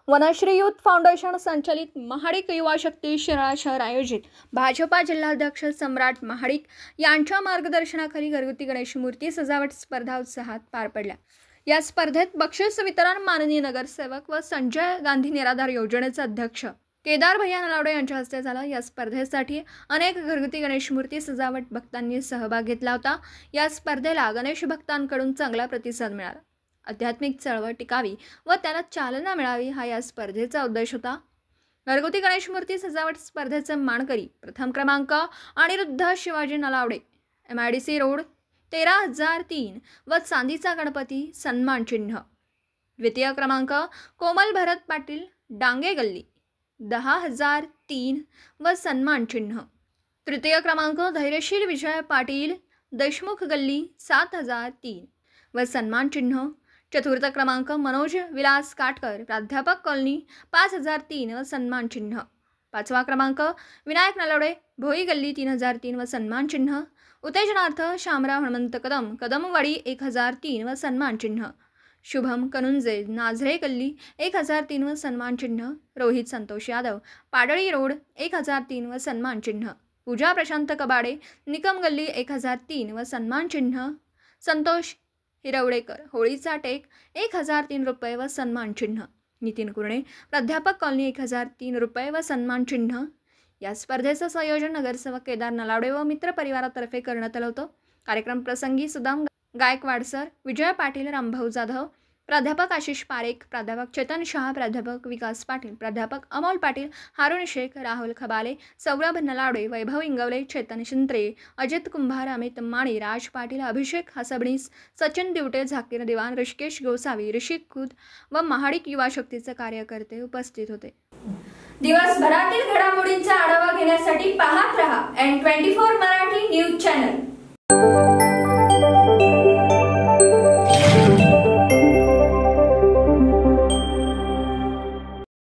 Vanashree youth foundation संचालित महाडिक युवा शक्ती शिराळा शहर आयोजित भाजपा जिल्हाध्यक्ष सम्राट महाडिक यांच्या मार्गदर्शनाखाली घरगुती गणेश मूर्ती सजावट स्पर्धा उत्साहात पार पडल्या। या स्पर्धेत बक्षीस वितरण माननीय नगरसेवक व संजय गांधी निराधार योजनेचे अध्यक्ष केदार भैया नलावडे यांच्या हस्ते झाला। या स्पर्धेसाठी अनेक घरगुती गणेश मूर्ती सजावट भक्तांनी सहभाग घेतला होता। या स्पर्धेला गणेश भक्तांकडून चांगला प्रतिसाद मिळाला। आध्यात्मिक चळवळ टिकावी व त्याला चालना मिळावी हा या स्पर्धेचा उद्देश होता। घरगुती गणेश मूर्ती सजावट स्पर्धेचे मानकरी प्रथम क्रमांक अनिरुद्ध शिवाजी नलावडे MIDC रोड 13,003 व चांदीचा गणपती सन्मान चिन्ह। द्वितीय क्रमांक कोमल भरत पाटील डांगे गल्ली 10,003 व सन्मान चिन्ह। तृतीय क्रमांक धैर्यशील विजय पाटील देशमुख गल्ली 7,003 व सन्मान चिन्ह। चतुर्थ क्रमांक मनोज विलास काटकर प्राध्यापक कॉलनी 5,003 व सन्मान चिन्ह। पाचवा क्रमांक विनायक नलावडे भोई गल्ली 3,003 व सन्मान चिन्ह। उत्तेजनार्थ शामराव हनुमंत कदम कदमवाडी 1,003 व सन्मान चिन्ह। शुभम कनुंजे नाझरे गल्ली 1,003 व सन्मान चिन्ह। रोहित संतोष यादव पाडळी रोड 1,003 व सन्मान चिन्ह। पूजा प्रशांत कबाडे निकम गल्ली 1,003 व सन्मान चिन्ह। संतोष हिरवडेकर होळीचा टेक 1,003 रुपये व सन्मान चिन्ह। नितीन कुरणे प्राध्यापक कॉलनी 1,003 रुपये व सन्मान चिन्ह। या स्पर्धेचं संयोजन नगरसेवक केदार नलावडे व मित्र परिवारातर्फे करण्यात आलं होतं। कार्यक्रम प्रसंगी सुदाम गायकवाड सर, विजय पाटील, रामभाऊ जाधव, प्राध्यापक आशिष पारेख, प्राध्यापक चेतन शाह, प्राध्यापक विकास पाटील, प्राध्यापक अमोल पाटील, हारून शेख, राहुल खबाले, सौरभ नलावडे, वैभव इंगवले, चेतन शिंत्रे, अजित कुंभार, अमित माणी, राज पाटील, अभिषेक हसबणीस, सचिन दिवटे, झाकीर दिवान, ऋषिकेश गोसावी, ऋषिक खुद व महाडिक युवा शक्तीचे कार्यकर्ते उपस्थित होते। दिवसभरातील घडामोडींचा आढावा घेण्यासाठी पाहत रहा N24 मराठी न्यूज चॅनल।